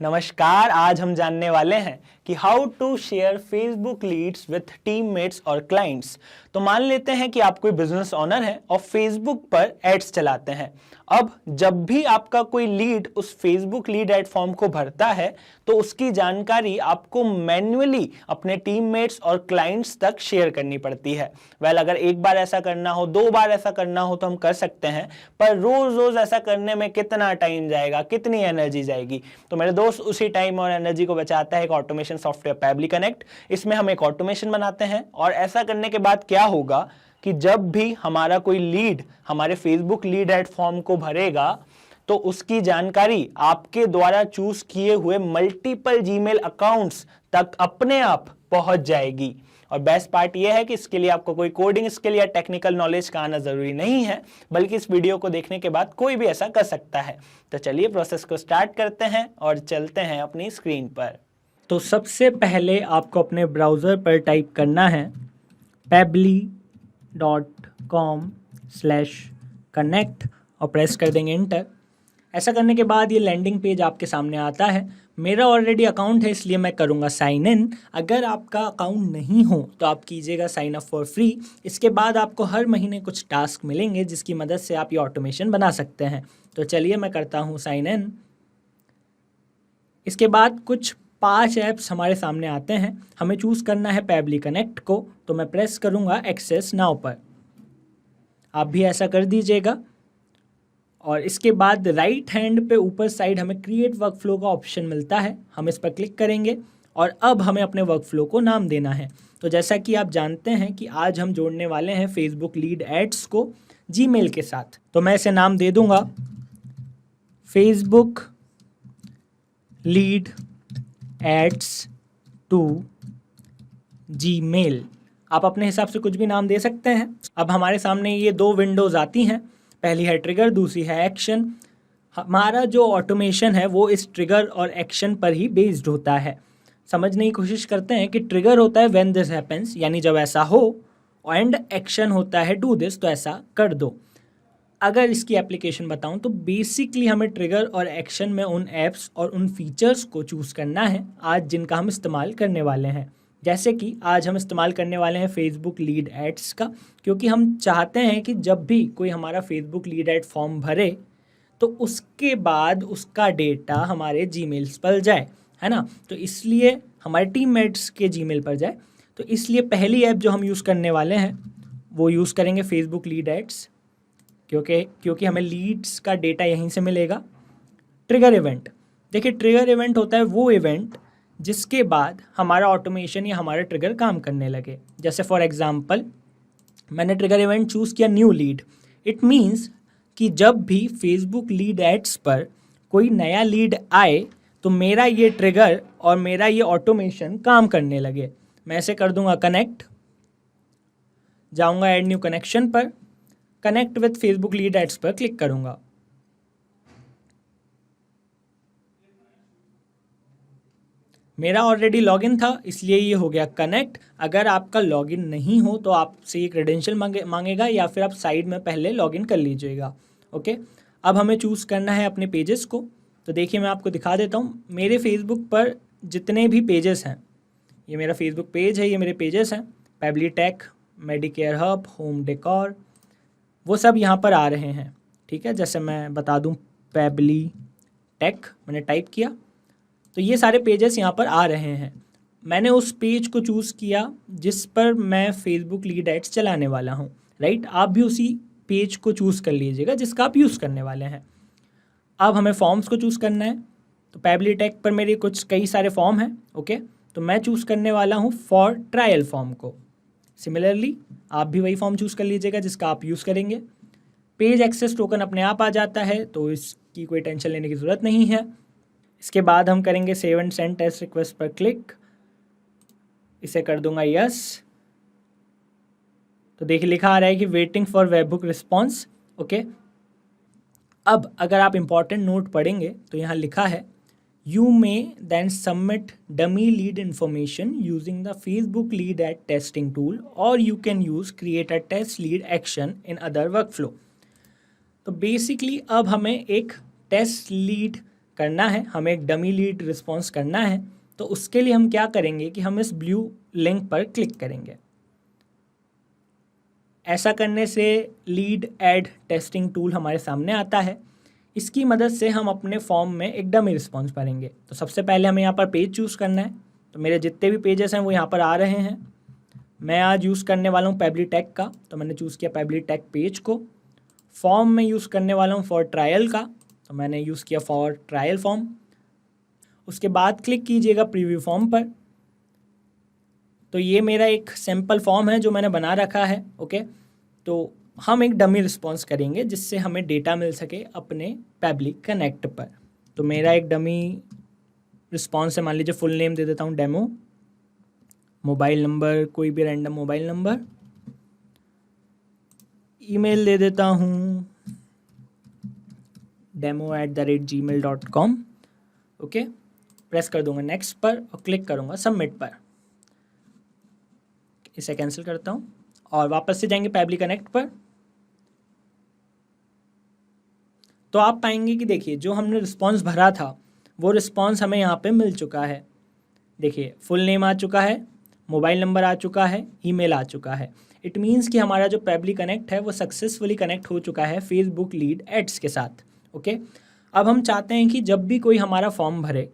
नमस्कार। आज हम जानने वाले हैं कि how to share Facebook leads with teammates और क्लाइंट्स। तो मान लेते हैं कि आप कोई बिजनेस ओनर हैं और फेसबुक पर एड्स चलाते हैं। अब जब भी आपका कोई लीड उस फेसबुक लीड एड फॉर्म को भरता है तो उसकी जानकारी आपको मैन्युअली अपने टीममेट्स और क्लाइंट्स तक शेयर करनी पड़ती है। अगर एक बार ऐसा करना हो, 2 बार ऐसा करना हो तो हम कर सकते हैं, पर रोज रोज ऐसा करने में कितना टाइम जाएगा, कितनी एनर्जी जाएगी। तो मेरे दोस्त, उसी टाइम और एनर्जी को बचाता है एक ऑटोमेशन सॉफ्टवेयर पैबली कनेक्ट। इसमें हम एक ऑटोमेशन बनाते हैं और ऐसा करने के बाद क्या होगा कि जब भी हमारा कोई लीड हमारे फेसबुक लीड एड फॉर्म को भरेगा तो उसकी जानकारी आपके द्वारा चूज किए हुए मल्टीपल जीमेल अकाउंट्स तक अपने आप पहुंच जाएगी। और बेस्ट पार्ट यह है कि इसके लिए आपको कोई कोडिंग स्किल या टेक्निकल नॉलेज का आना जरूरी नहीं है, बल्कि इस वीडियो को देखने के बाद कोई भी ऐसा कर सकता है। तो चलिए प्रोसेस को स्टार्ट करते हैं और चलते हैं अपनी स्क्रीन पर। तो सबसे पहले आपको अपने ब्राउज़र पर टाइप करना है pabbly.com/connect और प्रेस कर देंगे इंटर। ऐसा करने के बाद ये लैंडिंग पेज आपके सामने आता है। मेरा ऑलरेडी अकाउंट है इसलिए मैं करूँगा साइन इन। अगर आपका अकाउंट नहीं हो तो आप कीजिएगा साइन अप फॉर फ्री। इसके बाद आपको हर महीने कुछ टास्क मिलेंगे जिसकी मदद से आप ये ऑटोमेशन बना सकते हैं। तो चलिए मैं करता हूँ साइन इन। इसके बाद कुछ 5 ऐप्स हमारे सामने आते हैं। हमें चूज़ करना है पैबली कनेक्ट को, तो मैं प्रेस करूँगा एक्सेस नाउ पर। आप भी ऐसा कर दीजिएगा। और इसके बाद राइट हैंड पे ऊपर साइड हमें क्रिएट वर्कफ्लो का ऑप्शन मिलता है, हम इस पर क्लिक करेंगे और अब हमें अपने वर्कफ्लो को नाम देना है। तो जैसा कि आप जानते हैं कि आज हम जोड़ने वाले हैं फेसबुक लीड एड्स को जीमेल के साथ, तो मैं इसे नाम दे दूंगा Facebook lead ads to Gmail. आप अपने हिसाब से कुछ भी नाम दे सकते हैं। अब हमारे सामने ये 2 विंडोज़ आती हैं, पहली है ट्रिगर, दूसरी है एक्शन। हमारा जो ऑटोमेशन है वो इस ट्रिगर और एक्शन पर ही बेस्ड होता है। समझने की कोशिश करते हैं कि ट्रिगर होता है व्हेन दिस हैपेंस, यानी जब ऐसा हो, एंड एक्शन होता है डू दिस, तो ऐसा कर दो। अगर इसकी एप्लीकेशन बताऊं तो बेसिकली हमें ट्रिगर और एक्शन में उन ऐप्स और उन फीचर्स को चूज़ करना है आज जिनका हम इस्तेमाल करने वाले हैं। जैसे कि आज हम इस्तेमाल करने वाले हैं फेसबुक लीड एड्स का, क्योंकि हम चाहते हैं कि जब भी कोई हमारा फेसबुक लीड एड फॉर्म भरे तो उसके बाद उसका डेटा हमारे जीमेल्स पर जाए, है ना। तो इसलिए हमारे टीममेट्स के जीमेल पर जाए। तो इसलिए पहली ऐप जो हम यूज़ करने वाले हैं वो यूज़ करेंगे फेसबुक लीड एड्स, क्योंकि हमें लीड्स का डेटा यहीं से मिलेगा। ट्रिगर इवेंट, देखिए ट्रिगर इवेंट होता है वो इवेंट जिसके बाद हमारा ऑटोमेशन या हमारा ट्रिगर काम करने लगे। जैसे फॉर एग्जांपल मैंने ट्रिगर इवेंट चूज़ किया न्यू लीड। इट मीन्स कि जब भी फेसबुक लीड एड्स पर कोई नया लीड आए तो मेरा ये ट्रिगर और मेरा ये ऑटोमेशन काम करने लगे। मैं ऐसे कर दूंगा कनेक्ट, जाऊंगा ऐड न्यू कनेक्शन पर, connect with Facebook lead ads पर क्लिक करूंगा। मेरा ऑलरेडी लॉगिन था इसलिए ये हो गया कनेक्ट। अगर आपका लॉगिन नहीं हो तो आपसे ये क्रेडेंशियल मांगेगा या फिर आप साइड में पहले लॉगिन कर लीजिएगा। ओके, अब हमें चूज़ करना है अपने पेजेस को। तो देखिए मैं आपको दिखा देता हूँ मेरे फेसबुक पर जितने भी पेजेस हैं, ये मेरा फेसबुक पेज है, ये मेरे पेजेस हैं, Pabbly Tech, Medicare Hub, Home Decor, वो सब यहाँ पर आ रहे हैं। ठीक है, जैसे मैं बता दूँ पैबली टेक मैंने टाइप किया तो ये सारे पेजेस यहाँ पर आ रहे हैं। मैंने उस पेज को चूज़ किया जिस पर मैं फेसबुक लीड एड्स चलाने वाला हूँ, राइट। आप भी उसी पेज को चूज़ कर लीजिएगा जिसका आप यूज़ करने वाले हैं। अब हमें फॉर्म्स को चूज़ करना है। तो पैबली टेक पर मेरे कई सारे फॉर्म हैं। ओके, तो मैं चूज़ करने वाला हूँ फॉर ट्रायल फॉर्म को। सिमिलरली आप भी वही फॉर्म चूज़ कर लीजिएगा जिसका आप यूज़ करेंगे। पेज एक्सेस टोकन अपने आप आ जाता है तो इसकी कोई टेंशन लेने की ज़रूरत नहीं है। इसके बाद हम करेंगे save and send test request पर क्लिक, इसे कर दूंगा यस। तो देखिए लिखा आ रहा है कि waiting for webhook response. Okay, अब अगर आप इंपॉर्टेंट नोट पढ़ेंगे तो यहाँ लिखा है you may then submit dummy lead information using the Facebook lead ad testing tool और you can use create a test lead action in other workflow. तो बेसिकली अब हमें एक टेस्ट लीड करना है, हमें एक डमी लीड रिस्पॉन्स करना है, तो उसके लिए हम क्या करेंगे कि हम इस ब्लू लिंक पर क्लिक करेंगे। ऐसा करने से लीड एड टेस्टिंग टूल हमारे सामने आता है। इसकी मदद से हम अपने फॉर्म में एक डमी रिस्पॉन्स भरेंगे। तो सबसे पहले हमें यहाँ पर पेज चूज़ करना है। तो मेरे जितने भी पेजेस हैं वो यहाँ पर आ रहे हैं। मैं आज यूज़ करने वाला हूँ पेबली टेक का, तो मैंने चूज़ किया पेबली टेक पेज को। फॉर्म में यूज़ करने वाला हूँ फॉर ट्रायल का, तो मैंने यूज़ किया फॉर ट्रायल फॉर्म। उसके बाद क्लिक कीजिएगा प्रीव्यू फॉर्म पर। तो ये मेरा एक सैम्पल फॉर्म है जो मैंने बना रखा है। ओके, तो हम एक डमी रिस्पॉन्स करेंगे जिससे हमें डेटा मिल सके अपने पेबली कनेक्ट पर। तो मेरा एक डमी रिस्पॉन्स है, मान लीजिए फुल नेम दे देता हूँ डेमो, मोबाइल नंबर कोई भी रैंडम मोबाइल नंबर, ईमेल दे देता हूँ demo@gmail.com। ओके, प्रेस कर दूंगा नेक्स्ट पर और क्लिक करूँगा सबमिट पर। इसे कैंसिल करता हूँ और वापस से जाएंगे पेबली कनेक्ट पर। तो आप पाएंगे कि देखिए जो हमने रिस्पॉन्स भरा था वो रिस्पॉन्स हमें यहाँ पे मिल चुका है। देखिए फुल नेम आ चुका है, मोबाइल नंबर आ चुका है, ईमेल आ चुका है। इट मीन्स कि हमारा जो पेबली कनेक्ट है वो सक्सेसफुली कनेक्ट हो चुका है फेसबुक लीड एड्स के साथ। ओके, अब हम चाहते हैं कि जब भी कोई हमारा फॉर्म भरे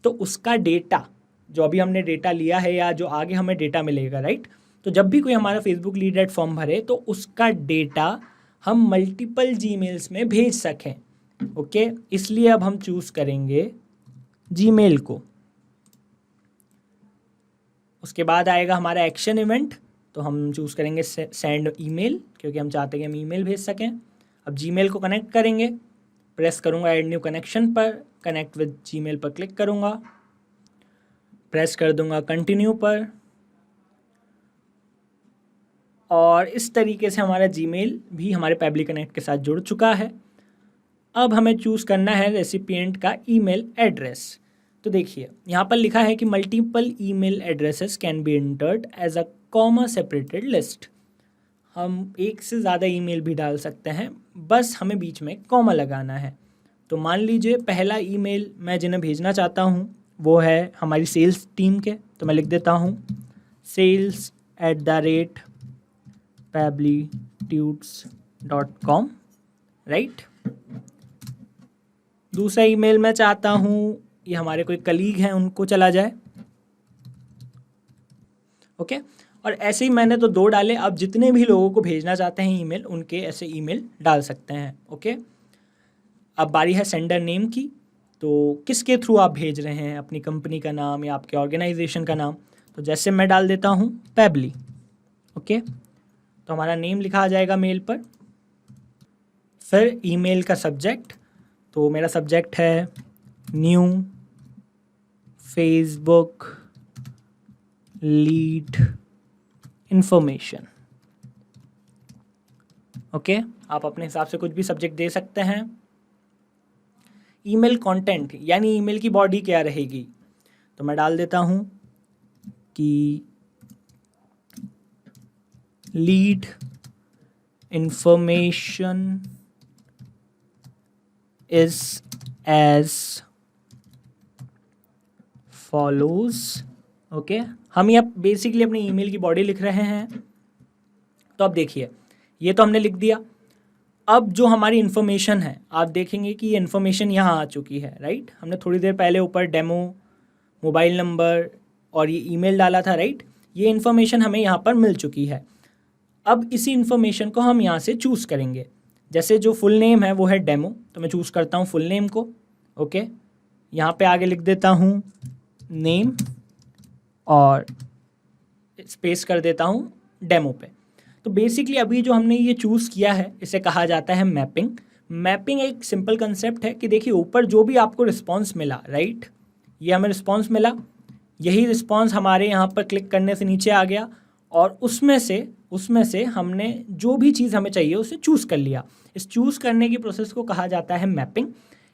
तो उसका डेटा, जो अभी हमने डेटा लिया है या जो आगे हमें डेटा मिलेगा, राइट, तो जब भी कोई हमारा फेसबुक लीड एड फॉर्म भरे तो उसका डेटा हम मल्टीपल जीमेल्स में भेज सकें। ओके, इसलिए अब हम चूज़ करेंगे जीमेल को। उसके बाद आएगा हमारा एक्शन इवेंट, तो हम चूज़ करेंगे सेंड ईमेल, क्योंकि हम चाहते हैं कि हम ईमेल भेज सकें। अब जीमेल को कनेक्ट करेंगे, प्रेस करूँगा ऐड न्यू कनेक्शन पर, कनेक्ट विद जीमेल पर क्लिक करूँगा, प्रेस कर दूँगा कंटिन्यू पर, और इस तरीके से हमारा जीमेल भी हमारे पेबली कनेक्ट के साथ जुड़ चुका है। अब हमें चूज़ करना है रेसिपिएंट का ईमेल एड्रेस। तो देखिए यहाँ पर लिखा है कि multiple email addresses can be entered as a comma separated list. हम एक से ज़्यादा ईमेल भी डाल सकते हैं, बस हमें बीच में कॉमा लगाना है। तो मान लीजिए पहला ईमेल मैं जिन्हें भेजना चाहता हूँ वो है हमारी सेल्स टीम के, तो मैं लिख देता हूँ sales@pablitudes.com, राइट। दूसरा ईमेल मैं चाहता हूँ ये हमारे कोई कलीग हैं उनको चला जाए। ओके, और ऐसे ही मैंने तो 2 डाले। अब जितने भी लोगों को भेजना चाहते हैं ईमेल, उनके ऐसे ईमेल डाल सकते हैं। ओके, अब बारी है सेंडर नेम की। तो किसके थ्रू आप भेज रहे हैं, अपनी कंपनी का नाम या आपके ऑर्गेनाइजेशन का नाम। तो जैसे मैं डाल देता हूँ पेबली। ओके, तो हमारा नेम लिखा आ जाएगा मेल पर। फिर ईमेल का सब्जेक्ट, तो मेरा सब्जेक्ट है new Facebook lead information. Okay, आप अपने हिसाब से कुछ भी सब्जेक्ट दे सकते हैं। ईमेल कंटेंट यानी ईमेल की बॉडी क्या रहेगी, तो मैं डाल देता हूँ कि lead information is as follows. Okay, हम यहाँ बेसिकली अपनी ईमेल की बॉडी लिख रहे हैं। तो अब देखिए ये तो हमने लिख दिया। अब जो हमारी इन्फॉर्मेशन है, आप देखेंगे कि ये इन्फॉर्मेशन यहाँ आ चुकी है, राइट। हमने थोड़ी देर पहले ऊपर डेमो, मोबाइल नंबर और ये ईमेल डाला था, राइट। ये इन्फॉर्मेशन हमें यहाँ पर मिल चुकी है। अब इसी इन्फॉर्मेशन को हम यहाँ से चूज़ करेंगे। जैसे जो फुल नेम है वो है डेमो, तो मैं चूज़ करता हूँ फुल नेम को। ओके, यहाँ पे आगे लिख देता हूँ नेम और स्पेस कर देता हूँ डेमो पे। तो बेसिकली अभी जो हमने ये चूज़ किया है इसे कहा जाता है मैपिंग। मैपिंग एक सिंपल कंसेप्ट है कि देखिए ऊपर जो भी आपको रिस्पॉन्स मिला, राइट, ये हमें रिस्पॉन्स मिला, यही रिस्पॉन्स हमारे यहाँ पर क्लिक करने से नीचे आ गया और उसमें से हमने जो भी चीज़ हमें चाहिए उसे चूज़ कर लिया। इस चूज़ करने की प्रोसेस को कहा जाता है मैपिंग।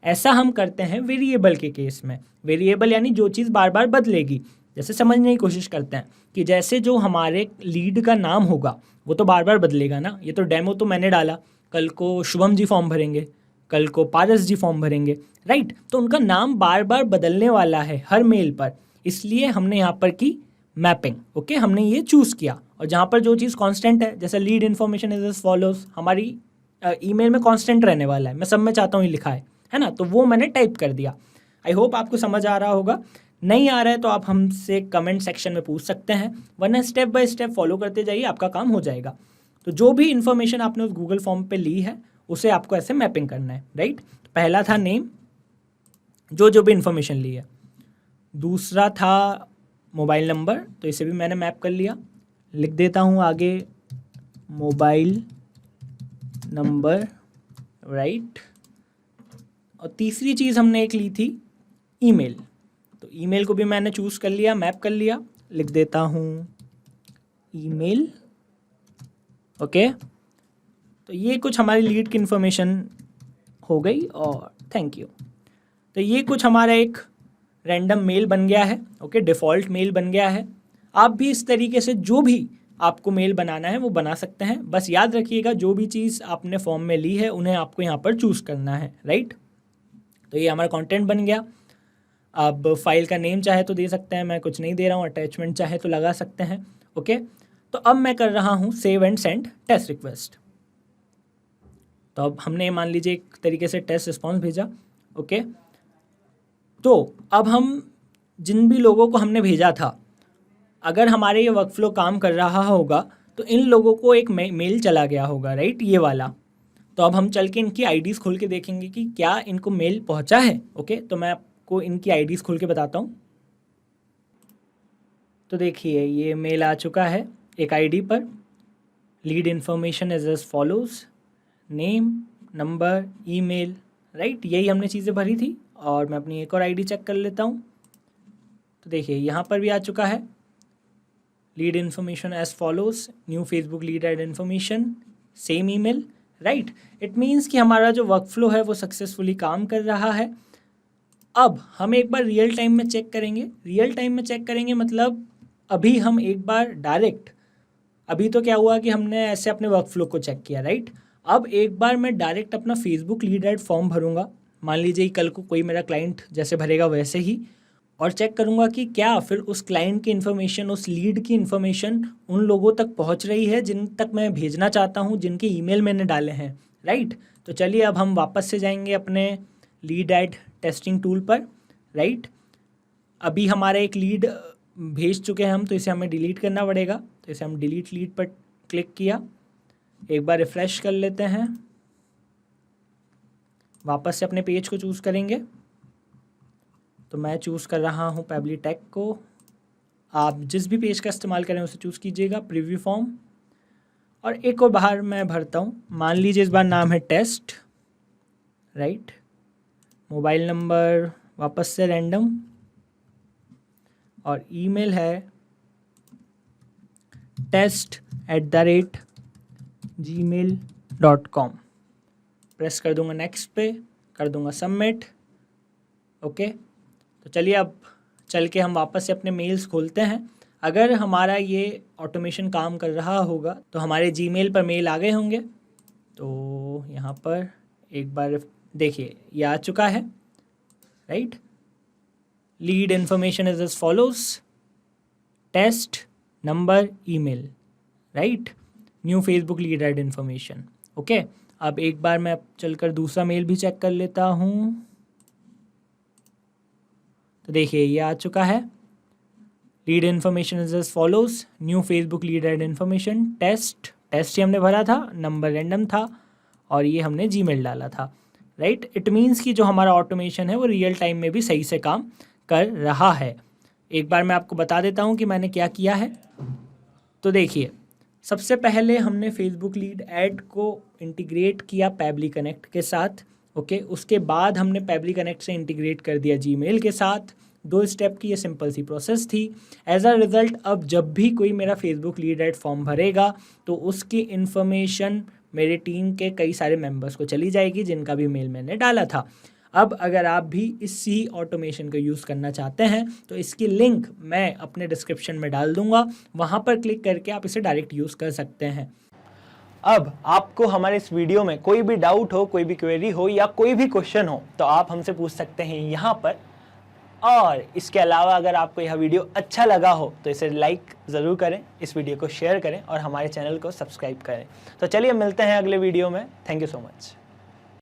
ऐसा हम करते हैं वेरिएबल के केस में। वेरिएबल यानी जो चीज़ बार बार बदलेगी। जैसे समझने की कोशिश करते हैं कि जैसे जो हमारे लीड का नाम होगा वो तो बार बार बदलेगा ना। ये तो डेमो तो मैंने डाला, कल को शुभम जी फॉर्म भरेंगे, कल को पारस जी फॉर्म भरेंगे, राइट। तो उनका नाम बार बार बदलने वाला है हर मेल पर, इसलिए हमने यहाँ पर की मैपिंग। ओके, हमने ये चूज़ किया। और जहाँ पर जो चीज़ कांस्टेंट है, जैसे lead information is as follows, हमारी ईमेल में कांस्टेंट रहने वाला है, मैं सब में चाहता हूँ ये लिखा है ना, तो वो मैंने टाइप कर दिया। आई होप आपको समझ आ रहा होगा। नहीं आ रहा है तो आप हमसे कमेंट सेक्शन में पूछ सकते हैं, वरना स्टेप बाय स्टेप फॉलो करते जाइए, आपका काम हो जाएगा। तो जो भी इन्फॉर्मेशन आपने उस गूगल फॉर्म पे ली है उसे आपको ऐसे मैपिंग करना है, राइट। पहला था नेम, जो भी इन्फॉर्मेशन ली है। दूसरा था मोबाइल नंबर, तो इसे भी मैंने मैप कर लिया, लिख देता हूँ आगे मोबाइल नंबर, राइट। और तीसरी चीज़ हमने एक ली थी ईमेल, तो ईमेल को भी मैंने चूज़ कर लिया, मैप कर लिया, लिख देता हूँ ईमेल। ओके, तो ये कुछ हमारी लीड की इन्फॉर्मेशन हो गई और थैंक यू। तो ये कुछ हमारा एक रैंडम मेल बन गया है। ओके, डिफ़ॉल्ट मेल बन गया है। आप भी इस तरीके से जो भी आपको मेल बनाना है वो बना सकते हैं। बस याद रखिएगा जो भी चीज़ आपने फॉर्म में ली है उन्हें आपको यहाँ पर चूज़ करना है, राइट। तो ये हमारा कंटेंट बन गया। अब फाइल का नेम चाहे तो दे सकते हैं, मैं कुछ नहीं दे रहा हूँ। अटैचमेंट चाहे तो लगा सकते हैं। ओके, तो अब मैं कर रहा हूँ save and send test request. तो अब हमने मान लीजिए एक तरीके से टेस्ट रिस्पॉन्स भेजा। ओके, तो अब हम जिन भी लोगों को हमने भेजा था, अगर हमारे ये वर्कफ्लो काम कर रहा होगा तो इन लोगों को एक मेल चला गया होगा, राइट, ये वाला। तो अब हम चल के इनकी आईडीज़ खोल के देखेंगे कि क्या इनको मेल पहुंचा है। ओके, तो मैं आपको इनकी आईडीज़ खोल के बताता हूँ। तो देखिए ये मेल आ चुका है एक आईडी पर, lead information is as follows, name, number, email, right, यही हमने चीज़ें भरी थी। और मैं अपनी एक और आईडी चेक कर लेता हूँ। तो देखिए यहाँ पर भी आ चुका है lead information as follows, new Facebook lead ad information, same email, right. It means कि हमारा जो वर्कफ्लो है वो सक्सेसफुली काम कर रहा है। अब हम एक बार रियल टाइम में चेक करेंगे। रियल टाइम में चेक करेंगे मतलब अभी हम एक बार डायरेक्ट, अभी तो क्या हुआ कि हमने ऐसे अपने वर्कफ्लो को चेक किया, राइट। अब एक बार मैं डायरेक्ट अपना फेसबुक लीड एड फॉर्म भरूंगा, मान लीजिए कल को कोई मेरा क्लाइंट जैसे भरेगा वैसे ही, और चेक करूंगा कि क्या फिर उस क्लाइंट की इन्फॉर्मेशन, उस लीड की इन्फॉर्मेशन उन लोगों तक पहुंच रही है जिन तक मैं भेजना चाहता हूं, जिनके ईमेल मैंने डाले हैं, राइट। तो चलिए अब हम वापस से जाएंगे अपने लीड एड टेस्टिंग टूल पर, राइट। अभी हमारा एक लीड भेज चुके हैं हम, तो इसे हमें डिलीट करना पड़ेगा। तो इसे हम डिलीट लीड पर क्लिक किया, एक बार रिफ़्रेश कर लेते हैं, वापस से अपने पेज को चूज़ करेंगे। तो मैं चूज़ कर रहा हूँ पेबली टेक को, आप जिस भी पेज का इस्तेमाल करें उसे चूज़ कीजिएगा, प्रीव्यू फॉर्म। और एक और बाहर मैं भरता हूँ, मान लीजिए इस बार नाम है टेस्ट, राइट। मोबाइल नंबर वापस से रैंडम, और ईमेल है test@gmail.com। प्रेस कर दूंगा नेक्स्ट पे, कर दूंगा सबमिट। ओके, तो चलिए अब चल के हम वापस से अपने मेल्स खोलते हैं। अगर हमारा ये ऑटोमेशन काम कर रहा होगा तो हमारे जीमेल पर मेल आ गए होंगे। तो यहाँ पर एक बार देखिए ये आ चुका है, right. Lead information is as follows, test, number, email, right, new Facebook lead ad information. Okay, अब एक बार मैं चलकर दूसरा मेल भी चेक कर लेता हूँ। तो देखिए ये आ चुका है, lead information is as follows, new Facebook lead ad information, test ही हमने भरा था, नंबर रैंडम था, और ये हमने जीमेल डाला था, राइट। इट मीन्स कि जो हमारा ऑटोमेशन है वो रियल टाइम में भी सही से काम कर रहा है। एक बार मैं आपको बता देता हूँ कि मैंने क्या किया है। तो देखिए सबसे पहले हमने फेसबुक लीड ऐड को इंटीग्रेट किया पेबली कनेक्ट के साथ। ओके, उसके बाद हमने पेबली कनेक्ट से इंटीग्रेट कर दिया जीमेल के साथ। 2 स्टेप की ये सिंपल सी प्रोसेस थी। एज अ रिज़ल्ट अब जब भी कोई मेरा फेसबुक लीड ऐड फॉर्म भरेगा तो उसकी इन्फॉर्मेशन मेरे टीम के कई सारे मेंबर्स को चली जाएगी जिनका भी मेल मैंने डाला था। अब अगर आप भी इसी ऑटोमेशन को यूज़ करना चाहते हैं तो इसकी लिंक मैं अपने डिस्क्रिप्शन में डाल दूंगा, वहाँ पर क्लिक करके आप इसे डायरेक्ट यूज़ कर सकते हैं। अब आपको हमारे इस वीडियो में कोई भी डाउट हो, कोई भी क्वेरी हो या कोई भी क्वेश्चन हो तो आप हमसे पूछ सकते हैं यहाँ पर। और इसके अलावा अगर आपको यह वीडियो अच्छा लगा हो तो इसे लाइक ज़रूर करें, इस वीडियो को शेयर करें और हमारे चैनल को सब्सक्राइब करें। तो चलिए मिलते हैं अगले वीडियो में। Thank you so much.